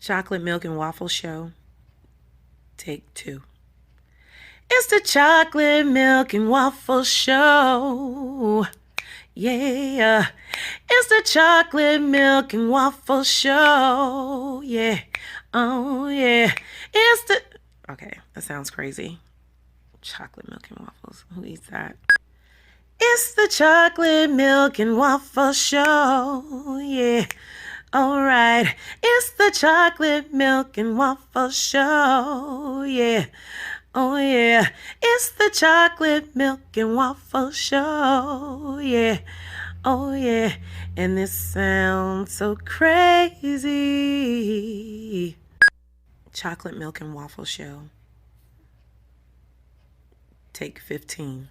Chocolate milk and waffle show. Take two. It's the chocolate milk and waffle show. Yeah. It's the chocolate milk and waffle show. Yeah. Oh, yeah. It's the. Okay, that sounds crazy. Chocolate milk and waffles. Who eats that? It's the chocolate milk and waffle show. Yeah. All right. It's the chocolate milk and waffle show. Yeah. Oh, yeah. It's the chocolate milk and waffle show. Yeah. Oh, yeah. And this sounds so crazy. Chocolate milk and waffle show. Take 15.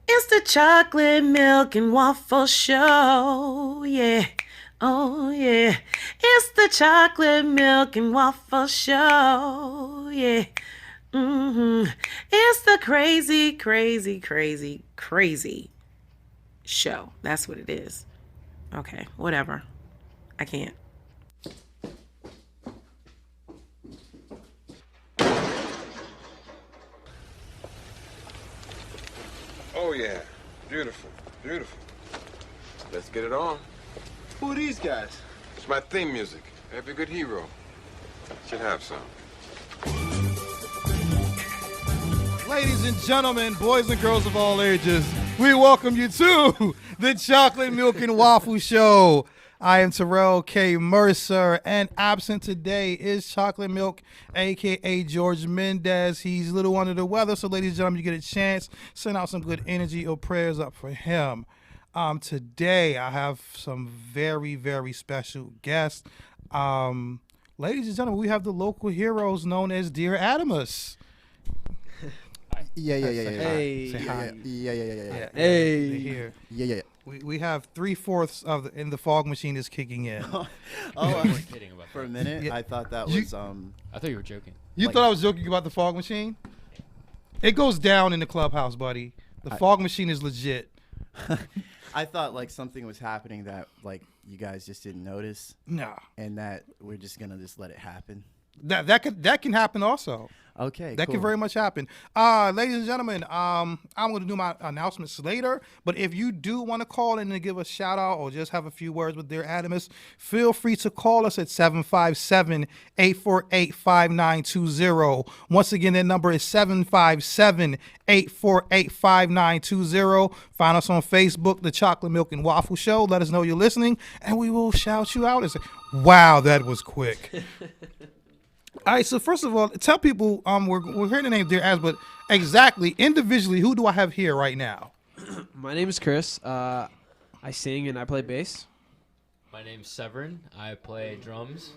It's the chocolate milk and waffle show. Yeah. Oh, yeah. It's the chocolate milk and waffle show. Yeah. It's the crazy, crazy, crazy, crazy show. That's what it is. Okay, whatever. I can't. Oh, yeah. Beautiful. Beautiful. Let's get it on. Who are these guys? It's my theme music. Every good hero should have some. Ladies and gentlemen, boys and girls of all ages, we welcome you to the Chocolate Milk and Waffle Show. I am Terrell K. Mercer, and absent today is Chocolate Milk, a.k.a. George Mendez. He's a little under the weather, so ladies and gentlemen, you get a chance, send out some good energy or prayers up for him. Today, I have some very, very special guests. Ladies and gentlemen, we have the local heroes known as Dear Adamus. Yeah. Hey. Say hi. Yeah. Hey. They're here. Yeah. We have 3/4 of the, and the fog machine is kicking in. Kidding about For a that. minute, Yeah. I thought that You- was I thought you were joking. You Like- thought I was joking about the fog machine? It goes down in the clubhouse, buddy. The fog machine is legit. I thought like something was happening that like you guys just didn't notice, Nah, and that we're just gonna just let it happen. that can happen also. Okay, That cool. can very much happen. Ladies and gentlemen, I'm going to do my announcements later, but if you do want to call in and give a shout out or just have a few words with Dear Adamus, feel free to call us at 757-848-5920. Once again, that number is 757-848-5920. Find us on Facebook, The Chocolate Milk and Waffle Show. Let us know you're listening, and we will shout you out and say, wow, that was quick. All right, so first of all, tell people we're hearing the name Dear As, but exactly individually, who do I have here right now? My name is Chris. I sing and I play bass. My name's Severin. I play drums.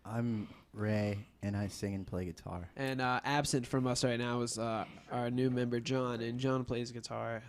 I'm Ray, and I sing and play guitar. And absent from us right now is our new member John, and John plays guitar.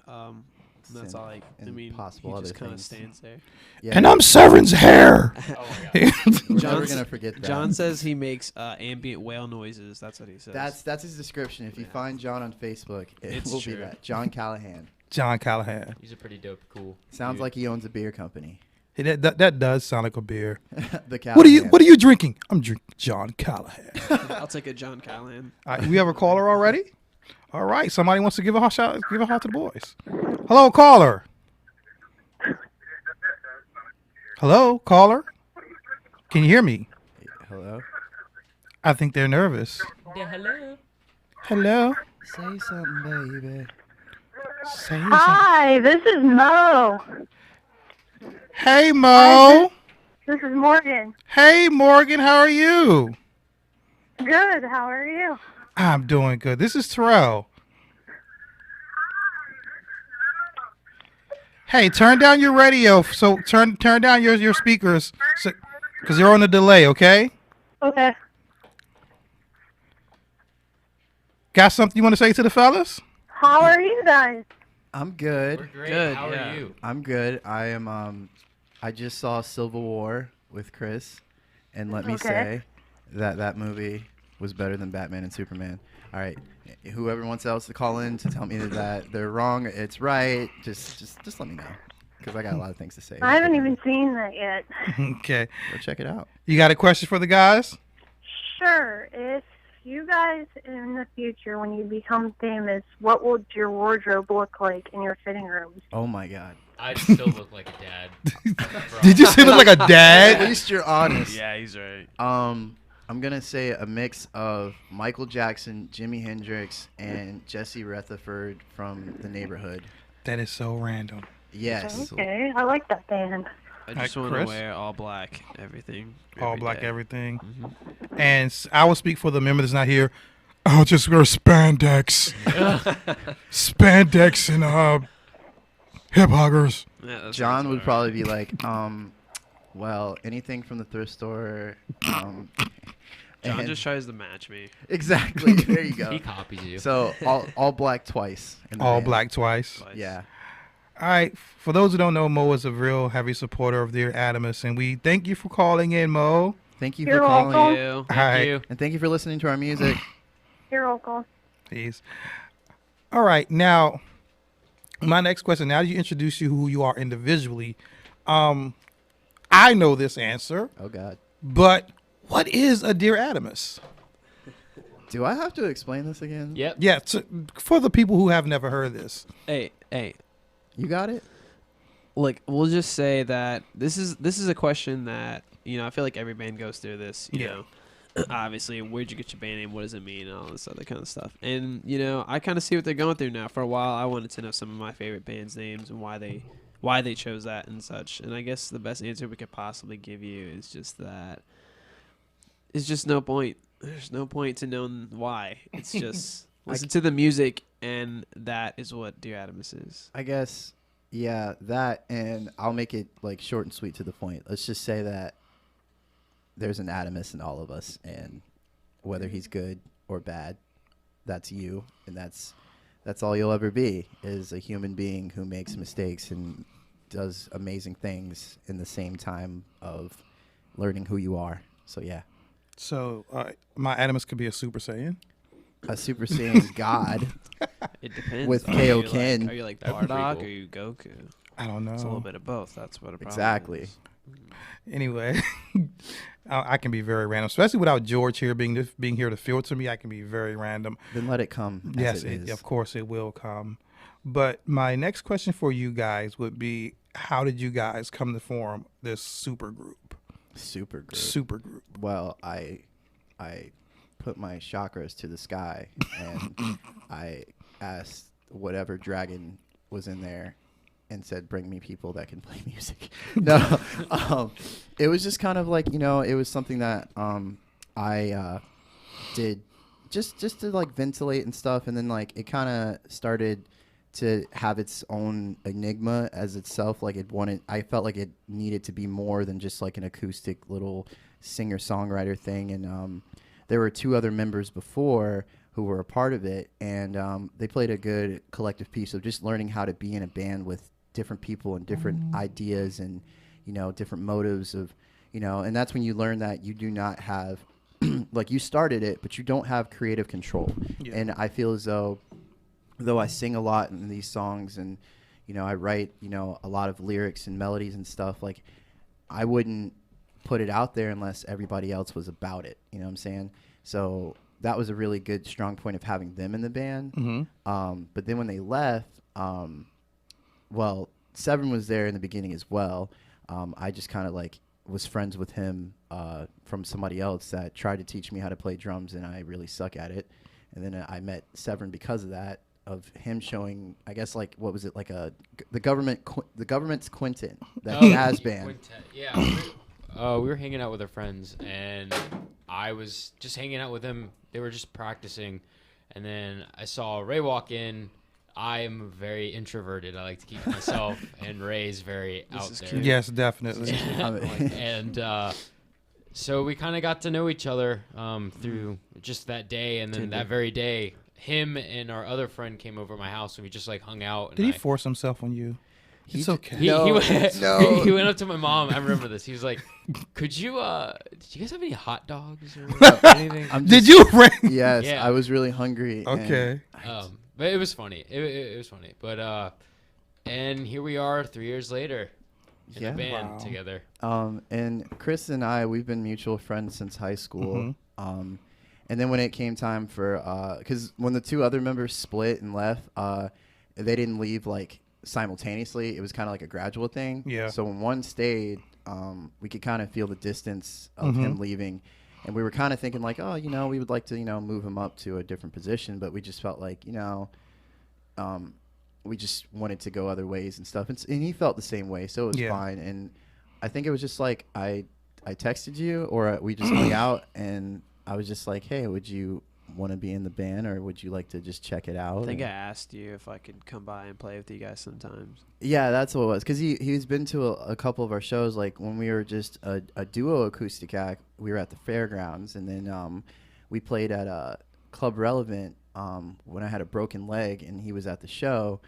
That's all. And he possible just other kind of things. stands there. Yeah, And I'm Severin's hair. Oh my god. we're never John's- gonna forget that. John says he makes ambient whale noises. That's what he says. That's his description. If you find John on Facebook, it It's will true. be that. John Callahan. John Callahan. He's a pretty dope, cool. Sounds dude. like he owns a beer company. Hey, that does sound like a beer. The Callahan. What are you drinking? I'm drinking John Callahan. I'll take a John Callahan. All right, we have a caller already? All right, somebody wants to give a shout to the boys. Hello, caller. Hello, caller. Can you hear me? Hello. I think they're nervous. Yeah, hello. Hello. Say something, baby. Say something. Hi, this is Mo. Hey, Mo. This is Morgan. Hey, Morgan. How are you? Good. How are you? I'm doing good. This is Terrell. Hey, turn down your radio. So turn down your speakers, because you're on a delay. Okay. Okay. Got something you want to say to the fellas? How are you guys? I'm good. We're great. Good, How yeah. are you? I'm good. I am. I just saw Civil War with Chris, and let me Okay. say that movie was better than Batman and Superman. All right, whoever wants else to call in to tell me that they're wrong, it's right. Just let me know. because I got a lot of things to say. I haven't even seen that yet. Okay. Go check it out. You got a question for the guys? Sure. If you guys in the future, when you become famous, what would your wardrobe look like in your fitting rooms? Oh my God. I'd still look like a dad. Bro. Did you say look like a At dad? least you're honest. Yeah, he's right. I'm gonna say a mix of Michael Jackson, Jimi Hendrix, and Jesse Rutherford from The Neighborhood. That is so random. Yes. Okay, I like that band. I just Alright, want to Chris? wear all black, everything. All every black day. everything. And I will speak for the member that's not here. I'll just wear spandex. Spandex and hip huggers. Yeah, that John sounds would about probably be like, well, anything from the thrift store. John and- just tries to match me. exactly. There you go. He copies you. So all black twice. in the All band. black twice. Twice. Yeah. All right. For those who don't know, Mo is a real heavy supporter of Dear Adamus, and we thank you for calling in, Mo. Thank you You're for calling, welcome. You. Thank Alright. you. and thank you for listening to our music. You're welcome. Please. All right. Now, my next question. Now that you introduce you who you are individually, I know this answer, Oh God. but what is a Dear Adamus? Do I have to explain this again? Yep. Yeah, for the people who have never heard this. Hey, You got it. like we'll just say that this is a question that I feel like every band goes through this. You Yeah. know, obviously, where'd you get your band name? What does it mean? All this other kind of stuff. And I kind of see what they're going through now. For a while, I wanted to know some of my favorite bands' names and why they chose that and such. And I guess the best answer we could possibly give you is just that. It's just no point. There's no point to knowing why. It's just listen to the music, and that is what Dear Adamus is. I guess. Yeah, that, and I'll make it like short and sweet to the point. Let's just say that there's an Adamus in all of us, and whether he's good or bad, that's you, and that's all you'll ever be, is a human being who makes mistakes and does amazing things in the same time of learning who you are. So yeah, So, my Adamus could be a Super Saiyan. a Super Saiyan God. It depends. With Are KO you Ken. Are you like That'd be pretty Bardock cool. or are you Goku? I don't know. It's a little bit of both. That's what a problem Exactly. is. Anyway, I can be very random, especially without George here being here to filter me. I can be very random. Then let it come. As Yes, it is. of course it will come. But my next question for you guys would be, how did you guys come to form this super group? Super good. Super group. Well, I put my chakras to the sky and I asked whatever dragon was in there and said, bring me people that can play music. No, it was just kind of like, it was something that I did just to like ventilate and stuff. And then like it kind of started to have its own enigma as itself. Like I felt like it needed to be more than just like an acoustic little singer-songwriter thing. And there were two other members before who were a part of it, and they played a good collective piece of just learning how to be in a band with different people and different ideas and, different motives of, and that's when you learn that you do not have, like you started it, but you don't have creative control. Yeah. And I feel as though I sing a lot in these songs and, I write, a lot of lyrics and melodies and stuff, like I wouldn't put it out there unless everybody else was about it. You know what I'm saying? So that was a really good, strong point of having them in the band. Mm-hmm. But then when they left, well, Severin was there in the beginning as well. I just kind of like was friends with him from somebody else that tried to teach me how to play drums, and I really suck at it. And then I met Severin because of that, of him showing, I guess, like, what was it, like the government's quintet, that jazz band. Quintet. Yeah. We were hanging out with our friends, and I was just hanging out with them. They were just practicing, and then I saw Ray walk in. I am very introverted. I like to keep to myself, and Ray's very out is there. cute. Yes, definitely. And so we kind of got to know each other through just that day, and then that very day, him and our other friend came over to my house, and we just like hung out. And Did he force himself on you? It's okay. He No, went, no. he went up to my mom. I remember this. He was like, did you guys have any hot dogs or anything? Did you ring? Yes, Yeah. I was really hungry. and Okay. But it was funny. It was funny. But And here we are 3 years later in Yeah. a band Wow. together. And Chris and I, we've been mutual friends since high school. And then when it came time for, because when the two other members split and left, they didn't leave like simultaneously. It was kind of like a gradual thing. Yeah. So when one stayed, we could kind of feel the distance of him leaving. And we were kind of thinking like, oh, we would like to, move him up to a different position. But we just felt like, we just wanted to go other ways and stuff. And he felt the same way. So it was fine. And I think it was just like I texted you or we just hung out and I was just like, hey, would you want to be in the band or would you like to just check it out? I think I asked you if I could come by and play with you guys sometimes. Yeah, that's what it was. Because he's been to a couple of our shows. Like when we were just a duo acoustic act, we were at the fairgrounds. And then we played at Club Relevant when I had a broken leg and he was at the show.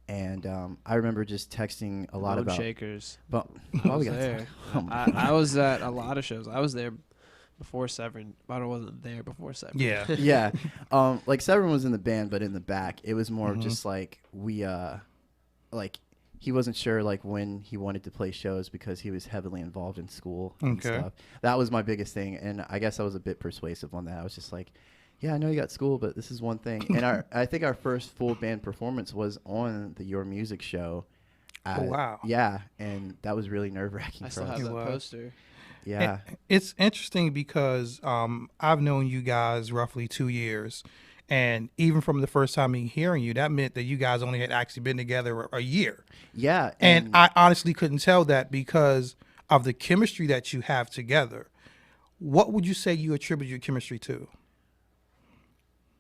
And I remember just texting a lot Bone about Shakers. But I was there. I was at a lot of shows. I was there before Severn, but I wasn't there before Severn. Yeah. yeah. Like Severin was in the band, but in the back, it was more of just like we, like he wasn't sure like when he wanted to play shows because he was heavily involved in school and stuff. That was my biggest thing, and I guess I was a bit persuasive on that. I was just like, yeah, I know you got school, but this is one thing. And I think our first full band performance was on the Your Music show. Oh, wow. Yeah, and that was really nerve-wracking I for still us. have that was. poster. Yeah. It's interesting because I've known you guys roughly 2 years. And even from the first time me hearing you, that meant that you guys only had actually been together a year. Yeah. And I honestly couldn't tell that because of the chemistry that you have together. What would you say you attribute your chemistry to?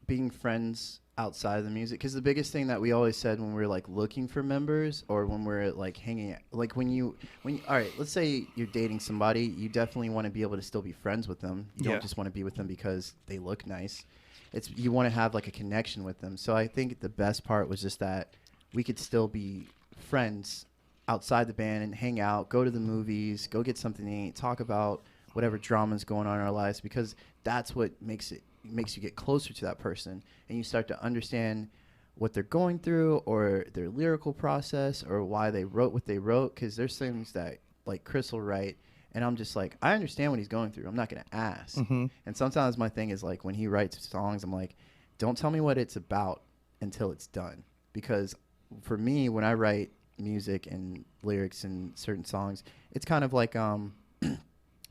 Being friends outside of the music, because the biggest thing that we always said when we were like looking for members or when we're like hanging out, like when you all right, let's say you're dating somebody, you definitely want to be able to still be friends with them. You don't just want to be with them because they look nice. It's you want to have like a connection with them. So I think the best part was just that we could still be friends outside the band and hang out, go to the movies, go get something to eat, talk about whatever drama's going on in our lives, because that's what makes you get closer to that person, and you start to understand what they're going through or their lyrical process or why they wrote what they wrote. Because there's things that like Chris will write and I'm just like, I understand what he's going through, I'm not going to ask. And sometimes my thing is like when he writes songs, I'm like, don't tell me what it's about until it's done. Because for me, when I write music and lyrics and certain songs, it's kind of like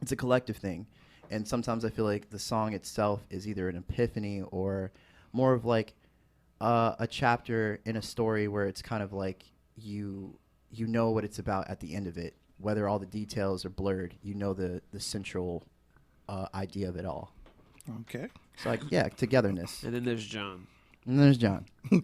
it's a collective thing. And sometimes I feel like the song itself is either an epiphany or more of like a chapter in a story where it's kind of like you know what it's about at the end of it. Whether all the details are blurred, you know the central idea of it all. Okay. So like, yeah, togetherness. And then there's John. And there's John. All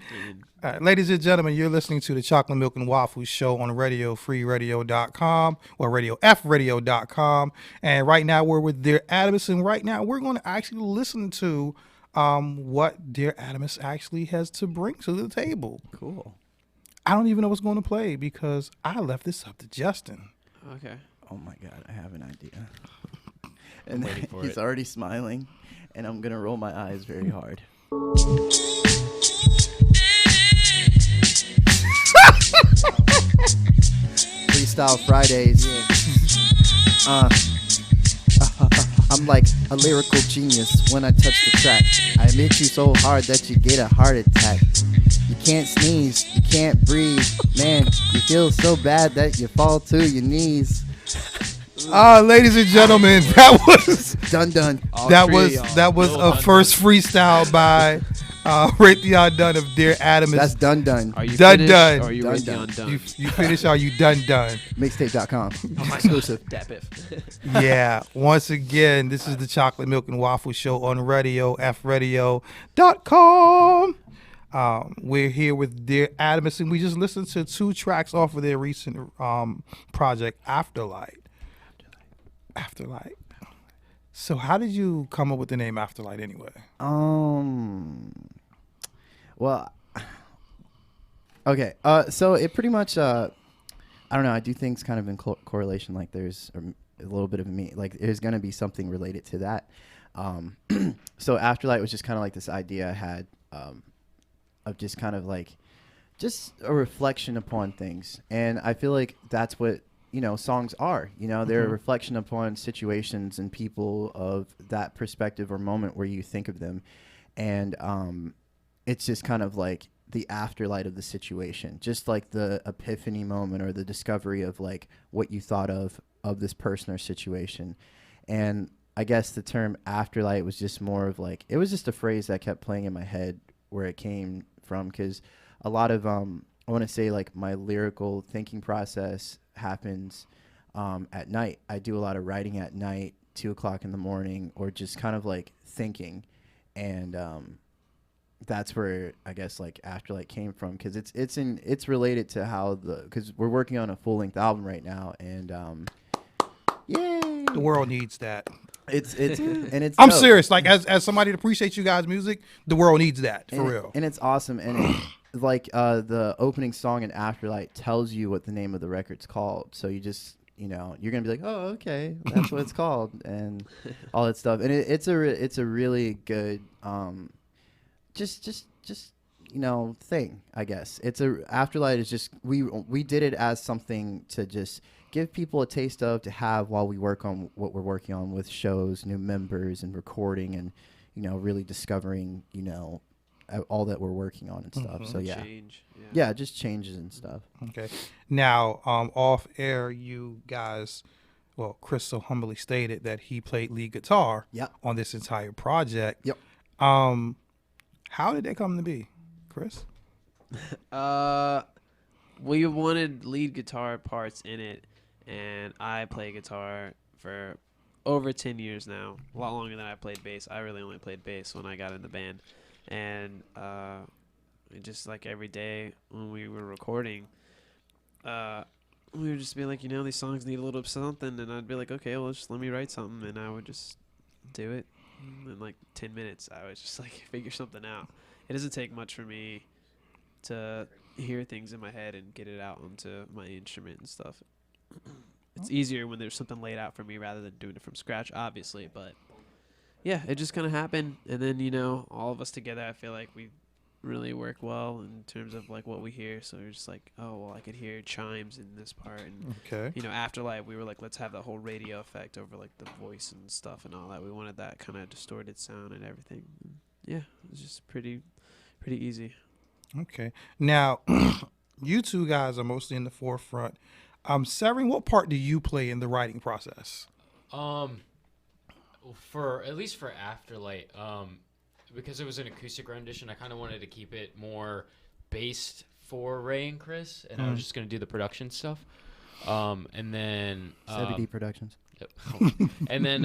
right, ladies and gentlemen, you're listening to the Chocolate Milk and Waffles Show on RadioFreeRadio.com or RadioFradio.com. And right now we're with Dear Adamus, and right now we're going to actually listen to what Dear Adamus actually has to bring to the table. Cool. I don't even know what's going to play because I left this up to Justin. Okay. Oh my God, I have an idea. And waiting for he's it. already smiling, and I'm gonna roll my eyes very hard. Freestyle Fridays. I'm like a lyrical genius when I touch the track. I hit you so hard that you get a heart attack. You can't sneeze, you can't breathe. Man, you feel so bad that you fall to your knees. Ladies and gentlemen, that was Done. that was a first freestyle by Raytheon Dunn of Dear Adamus. That's done. Are you Done, finished? done. Or are you Done, ready done. on done? You finish? Are you done? Mixtape.com. Exclusive. Yeah. Once again, this is the Chocolate Milk and Waffle Show on RadioFradio.com. We're here with Dear Adamus, and we just listened to 2 tracks off of their recent project, Afterlight. So how did you come up with the name Afterlight anyway? Well, okay. So it pretty much, I don't know. I do things kind of in correlation. Like there's a little bit of me. Like there's gonna be something related to that. So Afterlight was just kind of like this idea I had of just kind of like just a reflection upon things. And I feel like that's what, songs are. They're a reflection upon situations and people of that perspective or moment where you think of them. And it's just kind of like the afterlight of the situation, just like the epiphany moment or the discovery of like what you thought of this person or situation. And I guess the term afterlight was just more of like, it was just a phrase that kept playing in my head where it came from, because a lot of I want to say like my lyrical thinking process happens at night. I do a lot of writing at night, 2:00 in the morning, or just kind of like thinking, and that's where I guess like Afterlight came from, because it's related to how because we're working on a full length album right now, and yay, The world needs that. it's and it's I'm dope. serious. Like as somebody that appreciates you guys' music, the world needs that for real. And it's awesome. And like the opening song in Afterlight tells you what the name of the record's called. So you just, you're gonna be like, oh, okay, that's what it's called, and all that stuff. And it's a really good just thing, I guess. Afterlight is just we did it as something to just give people a taste of, to have while we work on what we're working on with shows, new members, and recording, and really discovering all that we're working on and stuff. So yeah. Change. Yeah, just changes and stuff. Okay. Now, off air, you guys, well, Chris so humbly stated that he played lead guitar Yep. on this entire project. Yep. How did that come to be, Chris? We wanted lead guitar parts in it, and I play guitar for over 10 years now, a lot longer than I played bass. I really only played bass when I got in the band, and just like every day when we were recording, we would just be like, these songs need a little something, and I'd be like, okay, well, just let me write something, and I would just do it. In like 10 minutes, I would just like figure something out. It doesn't take much for me to hear things in my head and get it out onto my instrument and stuff. It's easier when there's something laid out for me rather than doing it from scratch, obviously. But yeah, it just kind of happened, and then all of us together, I feel like we really work well in terms of like what we hear. So we're just like, oh well, I could hear chimes in this part, and Okay. Afterlight, we were like, let's have that whole radio effect over like the voice and stuff and all that. We wanted that kind of distorted sound and everything. And yeah, it was just pretty easy. Okay. Now, you two guys are mostly in the forefront. Severin, what part do you play in the writing process? For at least for Afterlight, because it was an acoustic rendition, I kind of wanted to keep it more based for Ray and Chris, and I was just gonna do the production stuff. And then 70D Productions. Yep. And then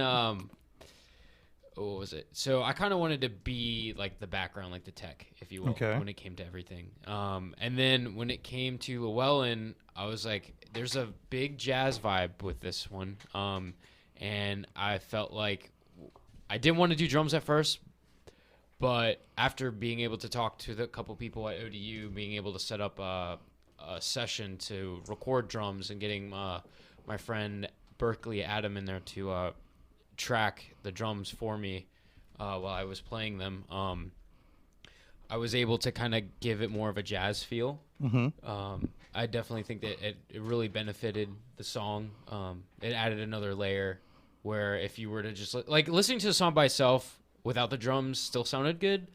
what was it? So I kind of wanted to be like the background, like the tech, if you will, Okay. when it came to everything. And then when it came to Llewellyn, I was like, there's a big jazz vibe with this one. And I felt like I didn't want to do drums at first, but after being able to talk to the couple people at ODU, being able to set up a session to record drums and getting my friend Berkeley Adam in there to track the drums for me while I was playing them, I was able to kind of give it more of a jazz feel. I definitely think that it really benefited the song. It added another layer where if you were to just like listening to the song by itself without the drums still sounded good,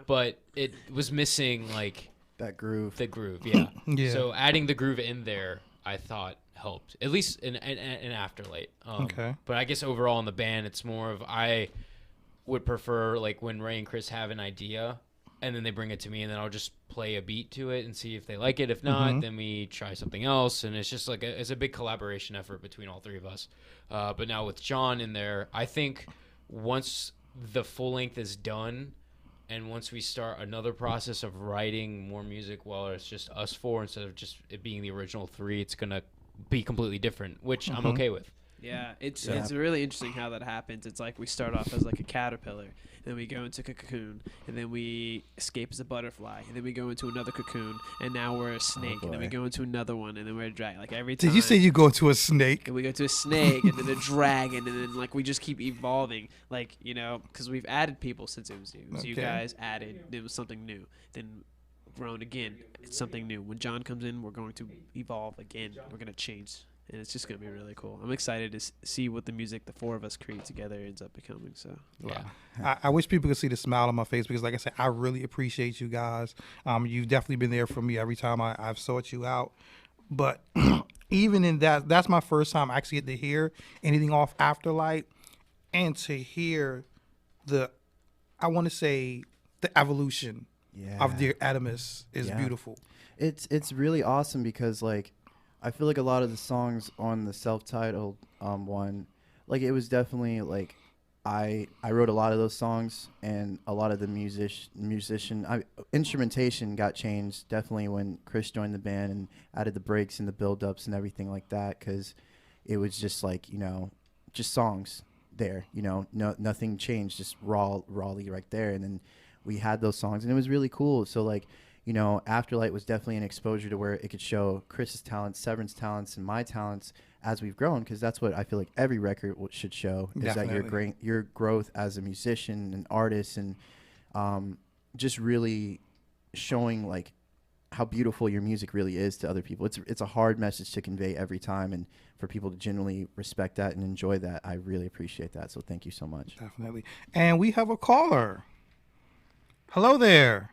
but it was missing like That groove. the groove. Yeah. Yeah. So adding the groove in there, I thought helped, at least in Afterlight. Okay. But I guess overall in the band, it's more of I would prefer like when Ray and Chris have an idea and then they bring it to me and then I'll just play a beat to it and see if they like it. If not, then we try something else. And it's just like it's a big collaboration effort between all three of us. But now with John in there, I think once the full length is done and once we start another process of writing more music while it's just us four instead of just it being the original three, it's going to be completely different, which I'm okay with. Yeah, it's really interesting how that happens. It's like we start off as like a caterpillar, then we go into a cocoon, and then we escape as a butterfly, and then we go into another cocoon, and now we're a snake, and then we boy. go into another one, and then we're a dragon. Like every time. Did you say you go to a snake? And we go to a snake, and then a dragon, and then like we just keep evolving, like because we've added people since it was you. So you Okay. guys added, it was something new. Then grown again. It's something new. When John comes in, we're going to evolve again. We're going to change, and it's just going to be really cool. I'm excited to see what the music the four of us create together ends up becoming. So Yeah. I wish people could see the smile on my face because, like I said, I really appreciate you guys. You've definitely been there for me every time I've sought you out. But even in that's my first time I actually get to hear anything off Afterlight and to hear I want to say the evolution of Dear Adamus is beautiful. It's really awesome because like I feel like a lot of the songs on the self-titled one, like it was definitely like I wrote a lot of those songs, and a lot of the instrumentation got changed definitely when Chris joined the band and added the breaks and the build-ups and everything like that, because it was just like, you know, just songs there, you know, nothing changed, just rawly right there. And then we had those songs and it was really cool. So like, you know, Afterlight was definitely an exposure to where it could show Chris's talents, Severin's talents, and my talents as we've grown, because that's what I feel like every record should show, is Definitely. that your growth as a musician and artist, and just really showing like how beautiful your music really is to other people. It's a hard message to convey every time, and for people to genuinely respect that and enjoy that, I really appreciate that. So thank you so much. Definitely. And we have a caller. Hello there.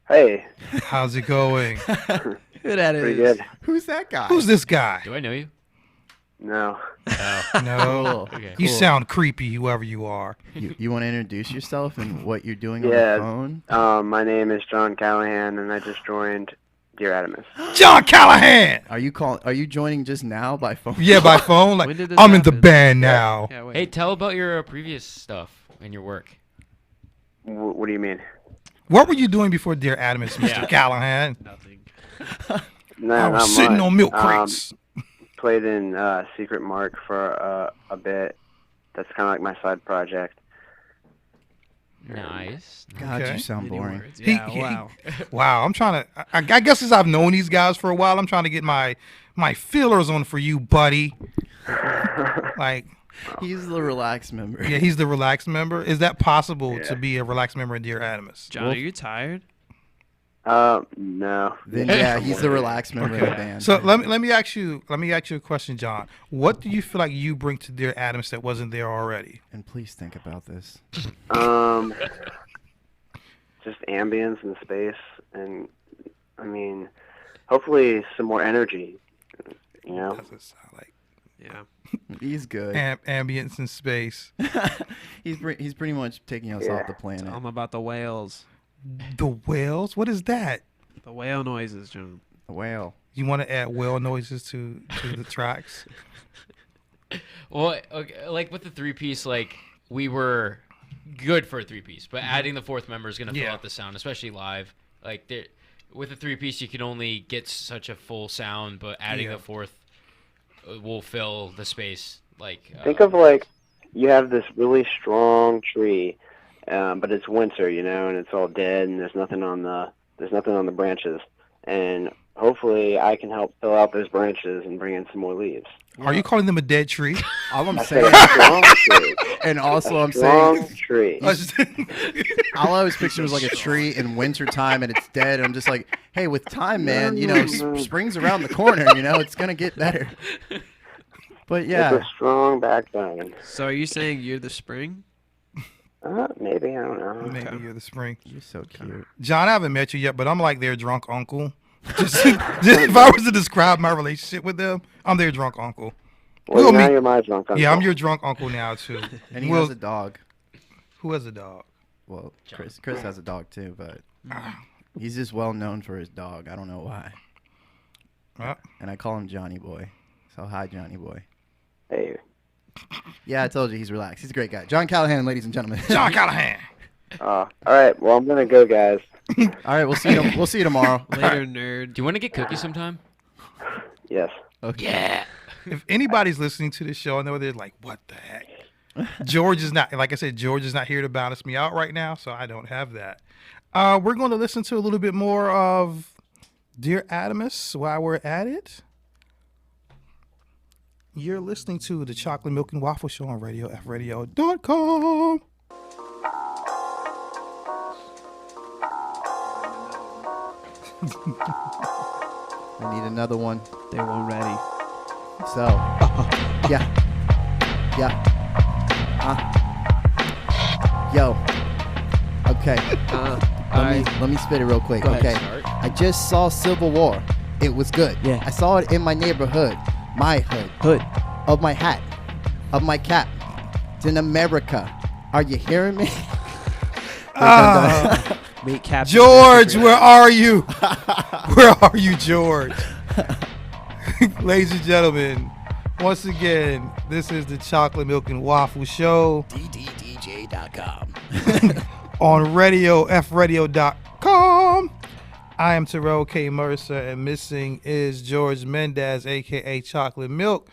Hey, How's it going? who that is? pretty good. Who's that guy? Who's this guy? Do I know you? No. No. Okay. You Cool. sound creepy, whoever you are. You want to introduce yourself and what you're doing on Yeah. the phone? My name is John Callahan, and I just joined Dear Adamus. John Callahan. Are you joining just now by phone? Yeah, by phone. Like, When did this I'm in the happen? band now. Yeah, wait. Hey, tell about your previous stuff and your work. What do you mean? What were you doing before Dear Adamus, Mr. Yeah. Callahan? Nothing. No, I was not sitting much. on milk crates. Played in Secret Mark for a bit. That's kind of like my side project. Nice. God, Okay. you sound Many boring. words. He- Yeah, he- wow. Wow, I'm trying to. I guess since I've known these guys for a while, I'm trying to get my feelers on for you, buddy. Like, He's the relaxed member. yeah, he's the relaxed member. Is that possible Yeah. to be a relaxed member of Dear Adamus? John, are you tired? No. Then yeah, he's the relaxed member of the band. So let me ask you a question, John. What do you feel like you bring to Dear Adamus that wasn't there already? And please think about this. Just ambience and space, and I mean, hopefully some more energy. You know. Doesn't sound like Yeah. He's good. ambience in space. he's pretty much taking us Yeah. off the planet. Tell him about the whales. The whales? What is that? The whale noises, John. A whale. You want to add whale noises to the tracks? Well, okay, like with the three-piece, like we were good for a three-piece, but adding the fourth member is gonna fill Yeah. out the sound, especially live. Like with a three-piece, you can only get such a full sound, but adding Yeah. the fourth will fill the space. Like Think of like you have this really strong tree, but it's winter, you know, and it's all dead, and there's nothing on the branches, and hopefully I can help fill out those branches and bring in some more leaves. Are you calling them a dead tree? All I'm I said saying, a strong tree. and also I'm Strong saying, tree. all I was picturing was like a tree in wintertime and it's dead. I'm just like, hey, with time, man, you know, spring's around the corner. You know, it's gonna get better. But It's yeah, a strong backbone. So are you saying you're the spring? Maybe, I don't know. Maybe you're the spring. you're so cute. John, I haven't met you yet, but I'm like their drunk uncle. Just if I was to describe my relationship with them, I'm their drunk uncle. Well, We'll now meet- you're my drunk uncle. Yeah, I'm your drunk uncle now too. And he Well, has a dog. who has a dog? Well, Chris has a dog too, but he's just well known for his dog. I don't know why. Well, And I call him Johnny Boy. So hi, Johnny Boy. Hey. Yeah, I told you he's relaxed. He's a great guy. John Callahan, ladies and gentlemen. John Callahan. All right. Well, I'm gonna go, guys. All right, we'll see you. We'll see you tomorrow. Later, nerd. do you want to get cookies sometime? Yes. Okay. Yeah. If anybody's listening to this show, I know they're like, "What the heck?" George is not. Like I said, George is not here to balance me out right now, so I don't have that. We're going to listen to a little bit more of Dear Adamus while we're at it. You're listening to the Chocolate Milk and Waffle Show on RadioFradio.com. I need another one. They weren't ready. So, yeah. Yo. Okay. Let me spit it real quick. Go ahead, Okay. start. I just saw Civil War. It was good. Yeah. I saw it in my neighborhood. My hood. Of my hat. Of my cap. It's in America. Are you hearing me? Meet Captain George, America. where are you? Where are you, George? Ladies and gentlemen, once again, this is the Chocolate Milk and Waffle Show DDDJ.com. on fradio.com. I am Terrell K. Mercer, and missing is George Mendez, aka Chocolate Milk.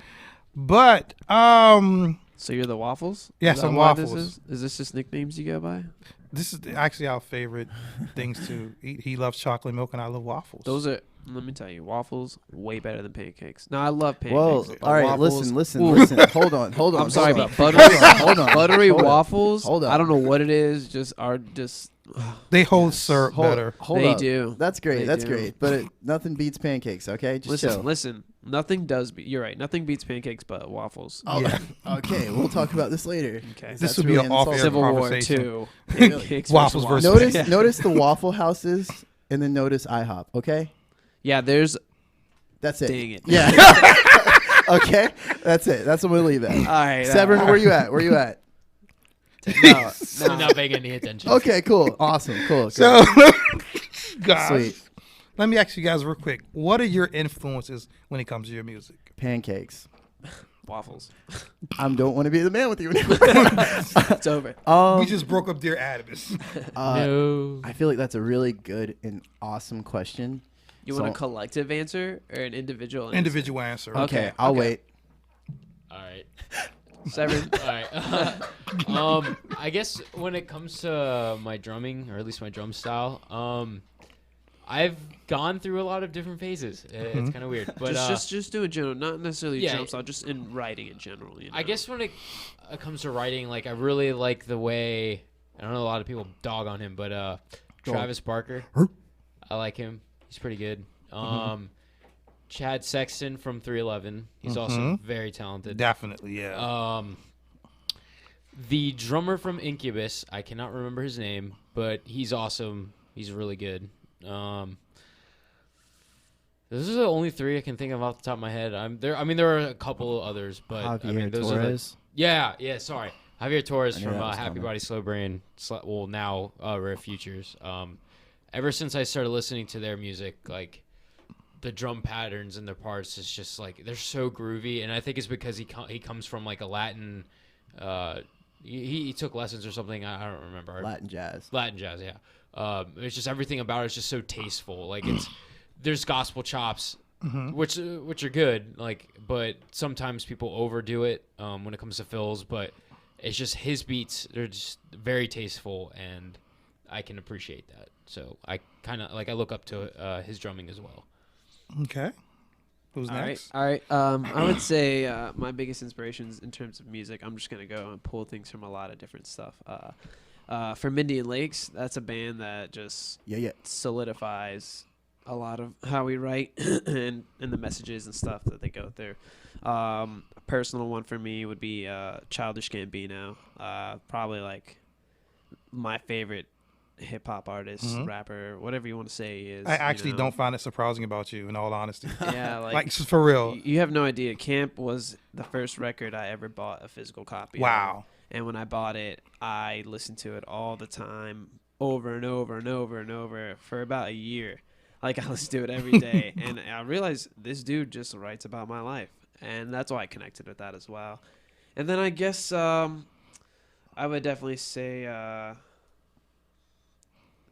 But So you're the Waffles? Yes, Is that I'm why Waffles. Is this just nicknames you go by? this is actually our favorite things to eat. He loves chocolate milk, and I love waffles. Those are, let me tell you, waffles way better than pancakes. No, I love pancakes. Whoa! but All right, waffles- listen. Ooh. Hold on. I'm sorry hold on. about buttery. Hold on. Buttery Hold on. waffles. Hold on. I don't know what it is. Just They hold syrup better. Hold They up. do. That's great. They That's do. great. But nothing beats pancakes. Okay, just chill. listen. Nothing does. You're right. Nothing beats pancakes but waffles. Oh, Yeah. Okay, we'll talk about this later. Okay. This That's would be really an off-air insulting. Civil War conversation. 2. Pancakes Waffles versus- Notice, notice the Waffle Houses, and then notice IHOP. Okay, Yeah, there's. that's it. Dang it. Yeah. Okay, that's it. That's what we'll leave at. All right. Severn, where you at? Where you at? No, I'm not paying any attention. Okay, cool, awesome, cool. So, guys, Sweet. let me ask you guys real quick. What are your influences when it comes to your music? Pancakes. waffles. I don't want to be the man with you. It's over. We just broke up Dear Adibus. No. I feel like that's a really good and awesome question. You want a So- collective answer or an individual answer? Individual answer. Okay, I'll okay. wait. All right. Severn. All right. I guess when it comes to my drumming, or at least my drum style, I've gone through a lot of different phases. It's kind of weird, but just do it general, not necessarily yeah. jump style, just in writing in general. You know? I guess when it comes to writing, like I really like the way, I don't know, a lot of people dog on him, but Travis Barker, I like him. He's pretty good. Chad Sexton from 311, he's also very talented. Definitely, yeah. The drummer from Incubus, I cannot remember his name, but he's awesome. He's really good. Those are the only three I can think of off the top of my head. There are a couple others, but I mean, Javier those are the, Torres. yeah. Sorry, Javier Torres I knew from that was Happy coming. Body Slow Brain. Well, now Rare Futures. Ever since I started listening to their music, like the drum patterns and their parts, is just like they're so groovy, and I think it's because he comes from like a Latin. He took lessons or something. I don't remember. Latin jazz. Latin jazz, yeah. It's just everything about it is just so tasteful. Like there's gospel chops, which are good. Like, but sometimes people overdo it when it comes to fills. But it's just his beats. They're just very tasteful, and I can appreciate that. So I kind of I look up to his drumming as well. Okay. Who's next? All right. I would say my biggest inspirations in terms of music, I'm just going to go and pull things from a lot of different stuff. For Indian Lakes, that's a band that just Yeah. solidifies a lot of how we write and the messages and stuff that they go through. A personal one for me would be Childish Gambino. Probably like my favorite hip-hop artist, rapper, whatever you want to say he is. I actually you know? don't find it surprising about you, in all honesty. Yeah, Like, just for real. You have no idea. Camp was the first record I ever bought a physical copy of. Wow. And when I bought it, I listened to it all the time, over and over and over and over for about a year. Like, I listened to it every day. And I realized this dude just writes about my life. And that's why I connected with that as well. And then I guess I would definitely say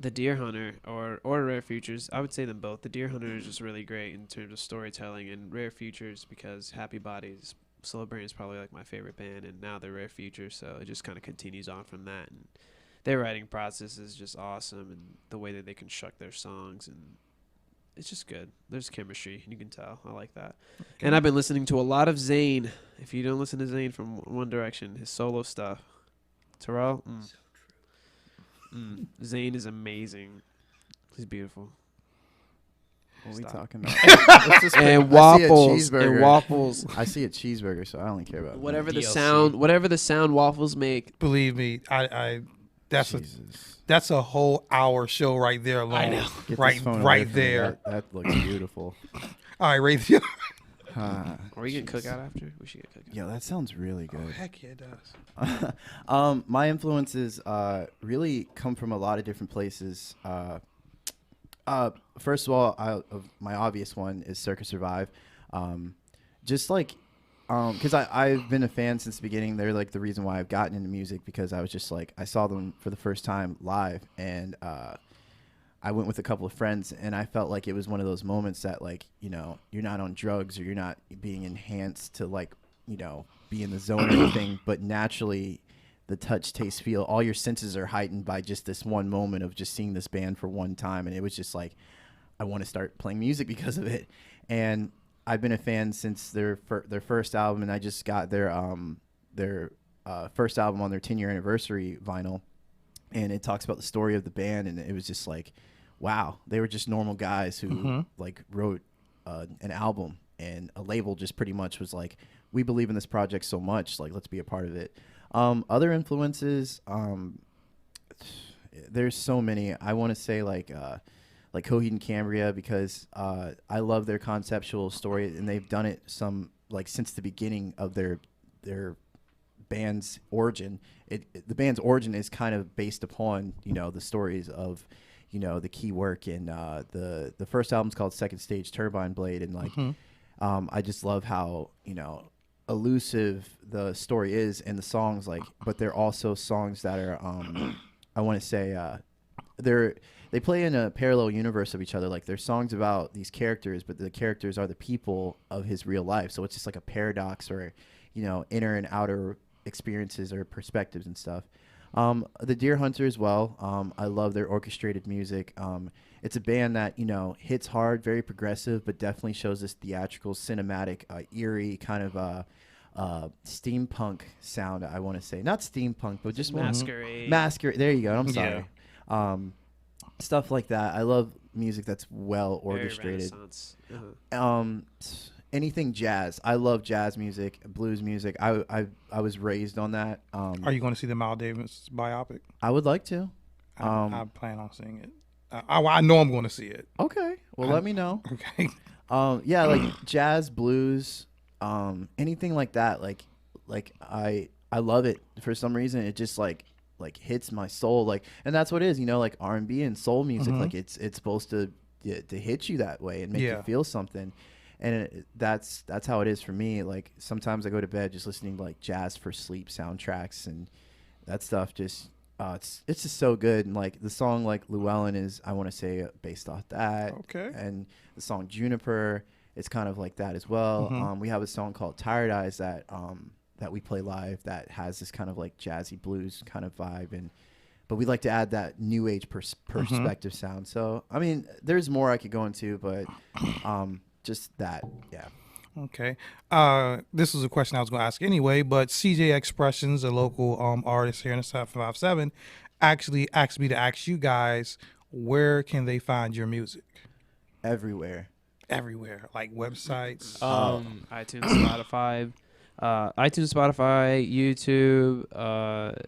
the Deer Hunter or Rare Futures. I would say them both. The Deer Hunter is just really great in terms of storytelling, and Rare Futures because Happy Bodies, Slow Brain is probably like my favorite band, and now they're Rare Futures, so it just kind of continues on from that. And their writing process is just awesome, and the way that they construct their songs, and it's just good. There's chemistry, you can tell. I like that. Okay. And I've been listening to a lot of Zayn. If you don't listen to Zayn from One Direction, his solo stuff, Terrell. Zayn is amazing. He's beautiful. What are we Stop. talking about? What's this And thing? I see a waffles. And cheeseburger. waffles. I see a cheeseburger, so I only care about Whatever the DLC. sound waffles make. Believe me, that's Jesus. that's a whole hour show right there alone. I know. Get Right, this phone away right from me. there. That looks beautiful. All right, Ray. Huh. Are we getting cookout after? We should get cookout. Yo, that sounds really good. Heck yeah, it does. My influences really come from a lot of different places. First of all, my obvious one is Circus Survive. Just like, because I've been a fan since the beginning. They're like the reason why I've gotten into music, because I was just like, I saw them for the first time live, and I went with a couple of friends, and I felt like it was one of those moments that, like, you know, you're not on drugs or you're not being enhanced to, like, you know, be in the zone or anything, but naturally the touch, taste, feel, all your senses are heightened by just this one moment of just seeing this band for one time. And it was just like, I want to start playing music because of it. And I've been a fan since their first album, and I just got their first album on their 10-year anniversary vinyl. And it talks about the story of the band, and it was just like, wow, they were just normal guys who like wrote an album, and a label just pretty much was like, we believe in this project so much, like, let's be a part of it. Other influences, there's so many. I want to say like Coheed and Cambria, because I love their conceptual story, and they've done it since the beginning of their band's origin. The band's origin is kind of based upon, you know, the stories of, you know, the key work, and the first album's called Second Stage Turbine Blade, and like I just love how, you know, elusive the story is, and the songs, like, but they're also songs that are I want to say they play in a parallel universe of each other. Like, they're songs about these characters, but the characters are the people of his real life, so it's just like a paradox, or, you know, inner and outer experiences or perspectives and stuff. The Deer Hunter as well. I love their orchestrated music. It's a band that, you know, hits hard, very progressive, but definitely shows this theatrical, cinematic, eerie kind of steampunk sound. I want to say, not steampunk, but just Masquerade. Masquerade. There you go. I'm sorry. Stuff like that. I love music that's well Very orchestrated. Renaissance. Anything jazz. I love jazz music, blues music. I was raised on that. Are you going to see the Miles Davis biopic? I would like to. I plan on seeing it. I know I'm going to see it. Okay. Well, let me know. Okay. Yeah, like jazz, blues, anything like that. Like I love it for some reason. It just like hits my soul. Like, and that's what it is, you know, like R&B and soul music. Like it's supposed to hit you that way and make you feel something. And that's how it is for me. Like, sometimes I go to bed just listening to like jazz for sleep soundtracks, and that stuff just it's just so good. And like the song like Llewellyn is, I want to say, based off that. Okay. And the song Juniper is kind of like that as well. We have a song called Tired Eyes that we play live that has this kind of like jazzy blues kind of vibe, but we like to add that new age perspective sound. So I mean, there's more I could go into, but just that, yeah. Okay. This is a question I was going to ask anyway, but CJ Expressions, a local artist here in the 757, actually asked me to ask you guys, where can they find your music? Everywhere. Everywhere, like websites. iTunes, Spotify, YouTube,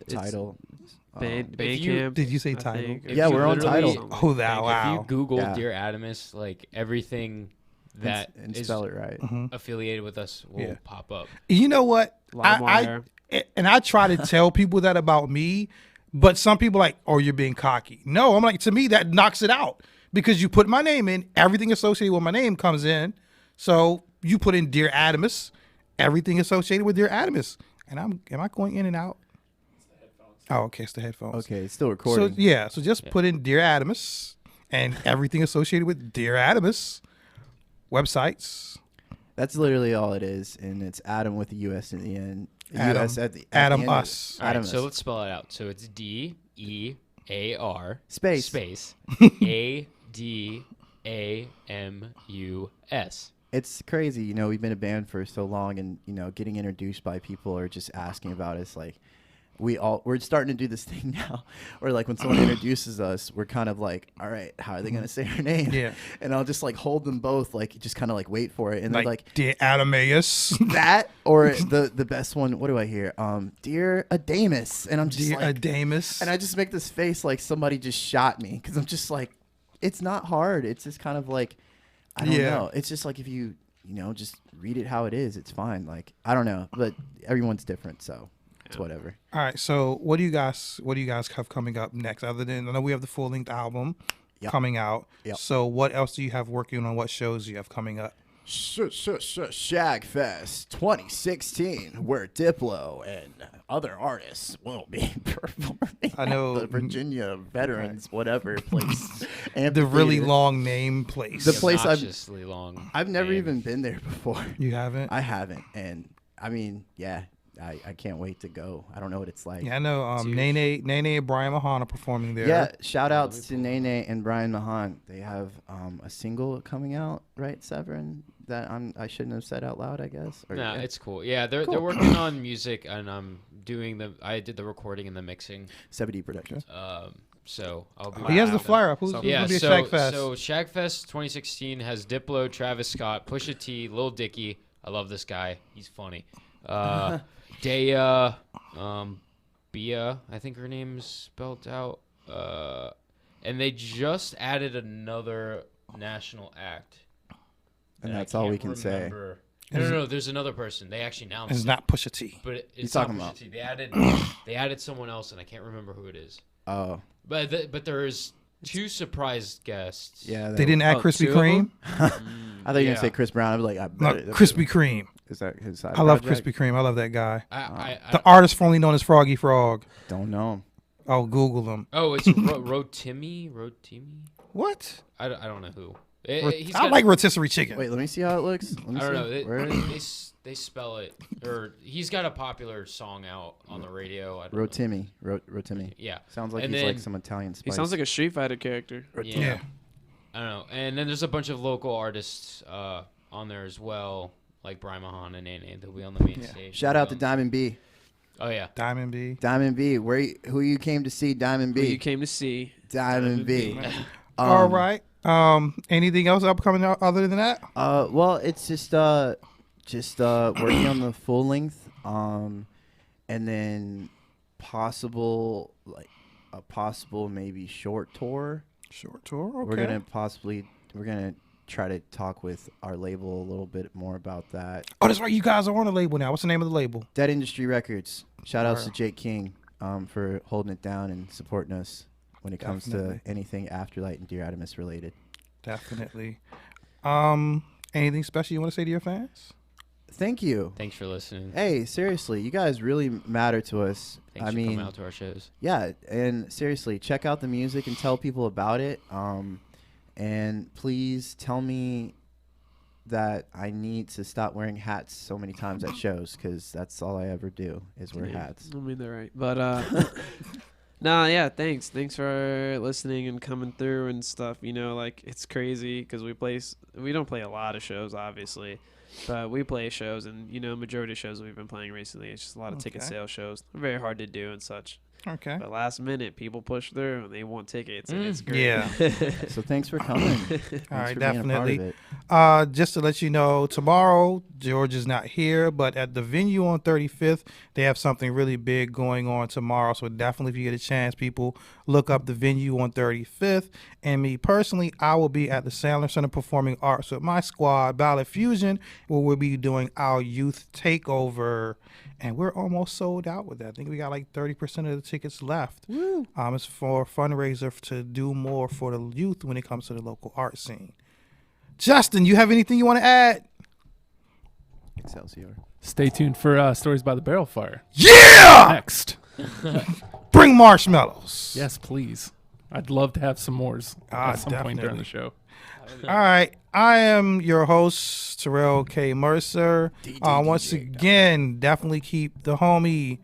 Tidal. Bandcamp. Did you say I Tidal? think. Yeah, we're on literally- Tidal. Oh, that wow. If you Google Yeah. Dear Adamus, like everything that and is spell it right. affiliated with us will Yeah. pop up. You know what? LimeWire. I try to tell people that about me, but some people are like, oh, you're being cocky. No, I'm like, to me, that knocks it out, because you put my name in, everything associated with my name comes in. So you put in Dear Adamus, everything associated with Dear Adamus. And am I going in and out? Oh, okay, it's the headphones. Okay, it's still recording. So yeah, so just put in Dear Adamus and everything associated with Dear Adamus websites. That's literally all it is, and it's Adam with the U.S. in the end. Adam, US at the Adam end. us. All right, Adam so us. let's spell it out. So it's DEAR Space. ADAMUS. It's crazy, you know, we've been a band for so long, and, you know, getting introduced by people or just asking about us, like, we're starting to do this thing now where like when someone introduces us, we're kind of like, all right, how are they gonna say her name? Yeah. And I'll just like hold them both, like just kind of like wait for it, and they're like dear Adamaeus. that, or the best one. What do I hear? Dear Adamus, and I'm just Dear like, Adamus. and I just make this face like somebody just shot me because I'm just like, it's not hard. It's just kind of like, I don't know. It's just like if you just read it how it is, it's fine. Like I don't know, but everyone's different, so. It's whatever. All right, so what do you guys have coming up next? Other than I know we have the full length album coming out. Yep. So what else do you have working on? What shows do you have coming up? Shagfest 2016, where Diplo and other artists will be performing. I know at the Virginia Veterans whatever place. The really long name place. The place Obnoxiously long. I've never name. even been there before. You haven't? I haven't, and I mean, yeah. I can't wait to go. I don't know what it's like. Yeah, I know. Nene and Brian Mahan are performing there. Yeah, shout outs to Nene and Brian Mahan. They have a single coming out, right, Severin? That I shouldn't have said out loud, I guess. Or, Nah, yeah. it's cool. Yeah, they're working on music, and I'm doing I did the recording and the mixing. 7D Productions. So I'll be. He has the flyer up. Who's Yeah, gonna be at so Shagfest? Shagfest 2016 has Diplo, Travis Scott, Pusha T, Lil Dicky. I love this guy. He's funny. Daya, Bia, I think her name's spelled out. And they just added another national act. And I that's all we can't can say. remember. No. There's another person. They actually announced. It's it, not Pusha T. but it's He's not talking Pusha about- T. They added someone else, and I can't remember who it is. Oh, But there's two surprise guests. yeah. They didn't add Krispy two of Kreme. I thought you were Yeah. gonna say Chris Brown. I'd be like, I No, bet Krispy Kreme. Is that his side I love project? Krispy Kreme. I love that guy. I The artist formerly known as Froggy Frog. Don't know. I'll Google him. oh, it's Rotimi. What? I don't know who. He's I got- like rotisserie chicken. Wait, let me see how it looks. Let me I don't see. know. Where is it? They spell it, or he's got a popular song out on the radio. I don't know. Rotimi. Rotimi. Yeah. Sounds like And he's then- like some Italian spice. He sounds like a Street Fighter character. Yeah. I don't know. And then there's a bunch of local artists on there as well, like Brian Mahan and Nene. They'll be on the main stage. Shout out to Diamond B. Oh yeah. Diamond B. Diamond B. Who you came to see? Diamond Who B. you came to see. Diamond B. All right. Anything else upcoming other than that? Well, it's just working on the full length, and then possible maybe short tour. Short tour. Okay. We're gonna try to talk with our label a little bit more about that. Oh, that's right. You guys are on a label now. What's the name of the label? Dead Industry Records. Shout outs to Jake King for holding it down and supporting us when it comes Definitely. to anything Afterlight and Dear Adamus related. Definitely. Anything special you want to say to your fans? Thank you. Thanks for listening. Hey, seriously, you guys really matter to us. Thanks I for mean, coming out to our shows. yeah, and seriously, check out the music and tell people about it. And please tell me that I need to stop wearing hats so many times at shows, because that's all I ever do is wear hats. I mean, they're right. But, nah, yeah, thanks. Thanks for listening and coming through and stuff. You know, like, it's crazy because we don't play a lot of shows, obviously. But we play shows, and, you know, majority of shows we've been playing recently, it's just a lot of ticket sale shows. They're very hard to do and such. Okay. But last minute, people push through, and they want tickets, and it's great. Yeah. So thanks for coming. Thanks All right, for being a part of definitely. it. Just to let you know, tomorrow George is not here, but at the venue on 35th, they have something really big going on tomorrow. So definitely, if you get a chance, people look up the venue on 35th. And me personally, I will be at the Sandler Center Performing Arts with my squad, Ballad Fusion, where we'll be doing our youth takeover. And we're almost sold out with that. I think we got like 30% of the tickets left. Woo. It's for a fundraiser to do more for the youth when it comes to the local art scene. Justin, you have anything you want to add? Excelsior. Stay tuned for Stories by the Barrel Fire. Yeah! Next. Bring marshmallows. Yes, please. I'd love to have some mores at some point during definitely. the show. All right. I am your host, Terrell K. Mercer. Once again, definitely keep the homie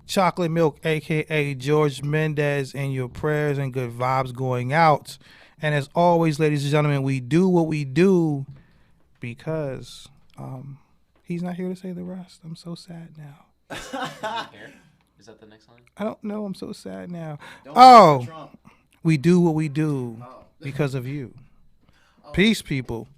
Chocolate Milk, a.k.a. George Mendez, in your prayers and good vibes going out. And as always, ladies and gentlemen, we do what we do because he's not here to say the rest. I'm so sad now. Is that the next line? I don't know. I'm so sad now. Don't vote for Oh, Trump. we do what we do Oh. because of you. Peace, people.